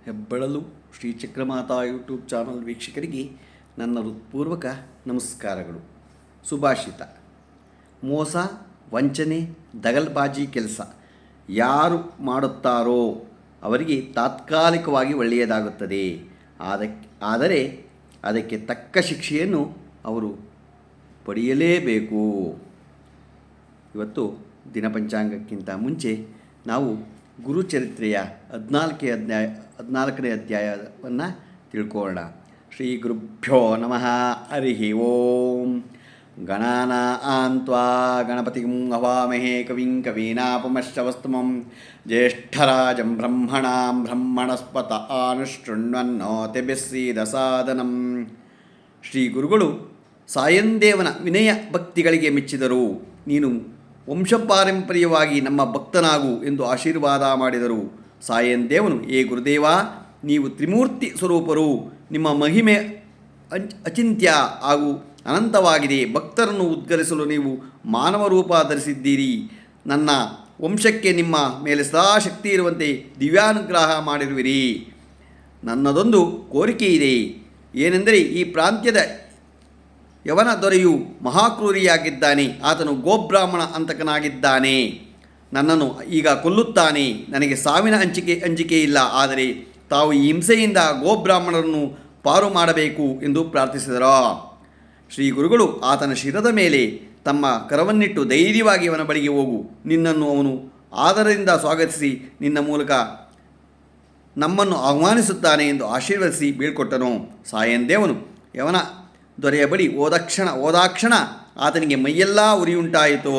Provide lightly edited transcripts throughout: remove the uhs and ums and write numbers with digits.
ಹೆಬ್ಬಳಲು Shri Chakramata YouTube channel ವೀಕ್ಷಕರಿಗೆ ನನ್ನ ಹೃತ್ಪೂರ್ವಕ ನಮಸ್ಕಾರಗಳು. ಸುಭಾಷಿತ: ಮೋಸ, ವಂಚನೆ, ದಗಲ್ಬಾಜಿ ಕೆಲಸ ಯಾರು ಮಾಡುತ್ತಾರೋ ಅವರಿಗೆ ತಾತ್ಕಾಲಿಕವಾಗಿ ಒಳ್ಳೆಯದಾಗುತ್ತದೆ. ಆದರೆ ಅದಕ್ಕೆ ತಕ್ಕ ಶಿಕ್ಷೆಯನ್ನು ಅವರು ಪಡೆಯಲೇಬೇಕು. ಇವತ್ತು ದಿನಪಂಚಾಂಗಕ್ಕಿಂತ ಮುಂಚೆ ನಾವು ಗುರುಚರಿತ್ರೆಯ 14ನೇ ಅಧ್ಯಾಯವನ್ನು ತಿಳ್ಕೊಳ್ಳೋಣ. ಶ್ರೀ ಗುರುಭ್ಯೋ ನಮಃ. ಹರಿ ಓಂ. ಗಣಾನಾಂ ತ್ವಾ ಗಣಪತಿಂ ಹವಾಮಹೇ ಕವಿಂ ಕವೀನಾಪಮಶ್ರವಸ್ತಮಂ ಜ್ಯೇಷ್ಠರಾಜಂ ಬ್ರಹ್ಮಣಾಂ ಬ್ರಹ್ಮಣಸ್ಪತ ಆನುಶೃಣ್ವನ್ನೋತಿಭಿಃ ಸೀದಸಾದನಂ. ಶ್ರೀ ಗುರುಗಳು ಸಾಯಂದೇವನ ವಿನಯ ಭಕ್ತಿಗಳಿಗೆ ಮೆಚ್ಚಿದರು. ನೀನು ವಂಶಪಾರಂಪರ್ಯವಾಗಿ ನಮ್ಮ ಭಕ್ತನಾಗು ಎಂದು ಆಶೀರ್ವಾದ ಮಾಡಿದರು. ಸಾಯಂದೇವನು: ಏ ಗುರುದೇವ, ನೀವು ತ್ರಿಮೂರ್ತಿ ಸ್ವರೂಪರು. ನಿಮ್ಮ ಮಹಿಮೆ ಅಚಿಂತ್ಯ ಹಾಗೂ ಅನಂತವಾಗಿದೆ. ಭಕ್ತರನ್ನು ಉದ್ಧರಿಸಲು ನೀವು ಮಾನವ ರೂಪ ಧರಿಸಿದ್ದೀರಿ. ನನ್ನ ವಂಶಕ್ಕೆ ನಿಮ್ಮ ಮೇಲೆ ಸದಾ ಶಕ್ತಿ ಇರುವಂತೆ ದಿವ್ಯಾನುಗ್ರಹ ಮಾಡಿರುವಿರಿ. ನನ್ನದೊಂದು ಕೋರಿಕೆ ಇದೆ. ಏನೆಂದರೆ, ಈ ಪ್ರಾಂತ್ಯದ ಯವನ ದೊರೆಯು ಮಹಾಕ್ರೂರಿಯಾಗಿದ್ದಾನೆ. ಆತನು ಗೋಬ್ರಾಹ್ಮಣ ಅಂತಕನಾಗಿದ್ದಾನೆ. ನನ್ನನ್ನು ಈಗ ಕೊಲ್ಲುತ್ತಾನೆ. ನನಗೆ ಸಾವಿನ ಅಂಜಿಕೆ ಇಲ್ಲ. ಆದರೆ ತಾವು ಈ ಹಿಂಸೆಯಿಂದ ಗೋಬ್ರಾಹ್ಮಣರನ್ನು ಪಾರು ಮಾಡಬೇಕು ಎಂದು ಪ್ರಾರ್ಥಿಸಿದರು. ಶ್ರೀ ಗುರುಗಳು ಆತನ ಶಿರದ ಮೇಲೆ ತಮ್ಮ ಕರವನ್ನಿಟ್ಟು ಧೈರ್ಯವಾಗಿ ಅವನ ಬಳಿಗೆ ಹೋಗು. ನಿನ್ನನ್ನು ಅವನು ಆದರದಿಂದ ಸ್ವಾಗತಿಸಿ ನಿನ್ನ ಮೂಲಕ ನಮ್ಮನ್ನು ಆಹ್ವಾನಿಸುತ್ತಾನೆ ಎಂದು ಆಶೀರ್ವದಿಸಿ ಬೀಳ್ಕೊಟ್ಟನು. ಸಾಯಂದೇವನು ಯವನ ದೊರೆಯ ಬಳಿ ಹೋದಾಕ್ಷಣ ಆತನಿಗೆ ಮೈಯೆಲ್ಲ ಉರಿಯುಂಟಾಯಿತು.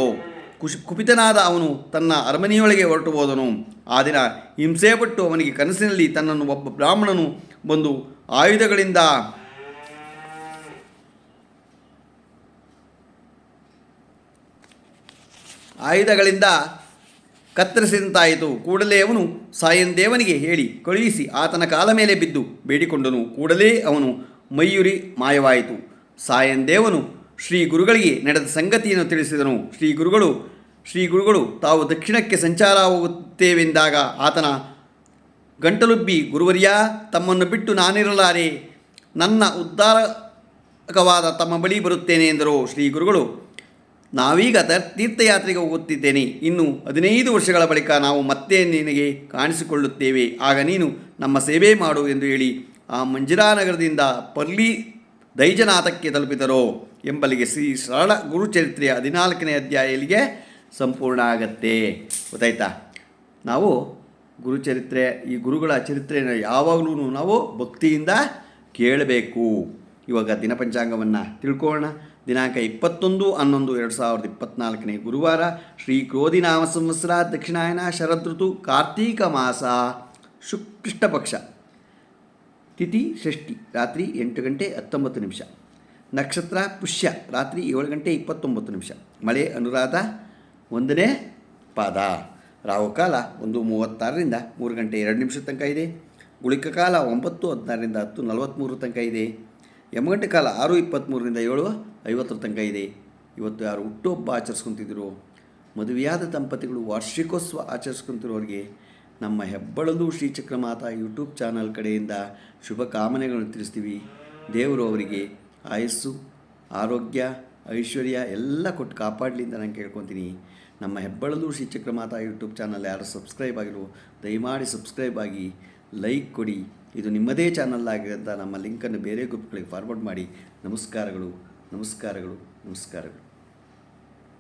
ಕುಪಿತನಾದ ಅವನು ತನ್ನ ಅರಮನೆಯೊಳಗೆ ಹೊರಟು ಹೋದನು. ಆ ದಿನ ಹಿಂಸೆಪಟ್ಟು ಅವನಿಗೆ ಕನಸಿನಲ್ಲಿ ತನ್ನನ್ನು ಒಬ್ಬ ಬ್ರಾಹ್ಮಣನು ಬಂದು ಆಯುಧಗಳಿಂದ ಕತ್ತರಿಸಿದಂತಾಯಿತು. ಕೂಡಲೇ ಅವನು ಸಾಯಂದೇವನಿಗೆ ಹೇಳಿ ಕಳುಹಿಸಿ ಆತನ ಕಾಲ ಮೇಲೆ ಬಿದ್ದು ಬೇಡಿಕೊಂಡನು. ಕೂಡಲೇ ಅವನು ಮೈಯುರಿ ಮಾಯವಾಯಿತು. ಸಾಯಂದೇವನು ಶ್ರೀ ಗುರುಗಳಿಗೆ ನಡೆದ ಸಂಗತಿಯನ್ನು ತಿಳಿಸಿದನು. ಶ್ರೀ ಗುರುಗಳು ತಾವು ದಕ್ಷಿಣಕ್ಕೆ ಸಂಚಾರ ಹೋಗುತ್ತೇವೆಂದಾಗ ಆತನ ಗಂಟಲುಬ್ಬಿ, ಗುರುವರ್ಯ, ತಮ್ಮನ್ನು ಬಿಟ್ಟು ನಾನಿರಲಾರೆ. ನನ್ನ ಉದ್ಧಾರಕವಾದ ತಮ್ಮ ಬಳಿ ಬರುತ್ತೇನೆ ಎಂದರು. ಶ್ರೀ ಗುರುಗಳು: ನಾವೀಗ ತೀರ್ಥಯಾತ್ರೆಗೆ ಹೋಗುತ್ತಿದ್ದೇನೆ. ಇನ್ನು 15 ವರ್ಷಗಳ ಬಳಿಕ ನಾವು ಮತ್ತೆ ನಿನಗೆ ಕಾಣಿಸಿಕೊಳ್ಳುತ್ತೇವೆ. ಆಗ ನೀನು ನಮ್ಮ ಸೇವೆ ಮಾಡು ಎಂದು ಹೇಳಿ ಆ ಮಂಜಿರಾನಗರದಿಂದ ಪರ್ಲಿ ದೈಜನಾಥಕ್ಕೆ ತಲುಪಿದರು. ಎಂಬಲ್ಲಿಗೆ ಶ್ರೀ ಸರಳ ಗುರುಚರಿತ್ರೆಯ 14ನೇ ಅಧ್ಯಾಯ ಇಲ್ಲಿಗೆ ಸಂಪೂರ್ಣ ಆಗತ್ತೆ. ಗೊತ್ತಾಯ್ತಾ? ನಾವು ಗುರುಚರಿತ್ರೆ, ಈ ಗುರುಗಳ ಚರಿತ್ರೆಯನ್ನು ಯಾವಾಗಲೂ ನಾವು ಭಕ್ತಿಯಿಂದ ಕೇಳಬೇಕು. ಇವಾಗ ದಿನಪಂಚಾಂಗವನ್ನು ತಿಳ್ಕೊಳ್ಳೋಣ. ದಿನಾಂಕ 21/11/2024 ಗುರುವಾರ. ಶ್ರೀ ಕ್ರೋಧಿನಾಮ ಸಂವತ್ಸರ, ದಕ್ಷಿಣಾಯನ, ಶರದೃತು, ಕಾರ್ತೀಕ ಮಾಸ, ಕೃಷ್ಣ ಪಕ್ಷ, ತಿಥಿ ಷಷ್ಠಿ, ರಾತ್ರಿ 8 ಗಂಟೆ 19 ನಿಮಿಷ. ನಕ್ಷತ್ರ ಪುಷ್ಯ, ರಾತ್ರಿ 7 ಗಂಟೆ 29 ನಿಮಿಷ. ಮಳೆ ಅನುರಾಧ 1ನೇ ಪಾದ. ರಾಹುಕಾಲ 1:36ರಿಂದ 3 ಗಂಟೆ 2 ನಿಮಿಷದ ತನಕ ಇದೆ. ಗುಳಿಕ ಕಾಲ 9:16ರಿಂದ 10:43 ತನಕ ಇದೆ. ಯಮಗಂಟೆ ಕಾಲ 6:23ರಿಂದ 7:50 ತನಕ ಇದೆ. ಇವತ್ತು ಯಾರು ಹುಟ್ಟುಹಬ್ಬ ಆಚರಿಸ್ಕೊತಿದ್ರು, ಮದುವೆಯಾದ ದಂಪತಿಗಳು ವಾರ್ಷಿಕೋತ್ಸವ ಆಚರಿಸ್ಕೊತಿರೋರಿಗೆ ನಮ್ಮ ಹೆಬ್ಬಳಲು ಶ್ರೀ ಚಕ್ರಮಾತಾ ಯೂಟ್ಯೂಬ್ ಚಾನಲ್ ಕಡೆಯಿಂದ ಶುಭ ಕಾಮನೆಗಳನ್ನು ತಿಳಿಸ್ತೀವಿ. ದೇವರು ಅವರಿಗೆ ಆಯಸ್ಸು, ಆರೋಗ್ಯ, ಐಶ್ವರ್ಯ ಎಲ್ಲ ಕೊಟ್ಟು ಕಾಪಾಡಲಿ ಅಂತ ನಾನು ಕೇಳ್ಕೊತೀನಿ. ನಮ್ಮ ಹೆಬ್ಬಳಲು ಶ್ರೀ ಚಕ್ರಮಾತಾ ಯೂಟ್ಯೂಬ್ ಚಾನಲ್ ಯಾರು ಸಬ್ಸ್ಕ್ರೈಬ್ ಆಗಿರೋ ದಯಮಾಡಿ ಸಬ್ಸ್ಕ್ರೈಬ್ ಆಗಿ ಲೈಕ್ ಕೊಡಿ. ಇದು ನಿಮ್ಮದೇ ಚಾನಲ್ ಆಗಿರೋಂಥ ನಮ್ಮ ಲಿಂಕನ್ನು ಬೇರೆ ಗ್ರೂಪ್ಗಳಿಗೆ ಫಾರ್ವರ್ಡ್ ಮಾಡಿ. ನಮಸ್ಕಾರಗಳು.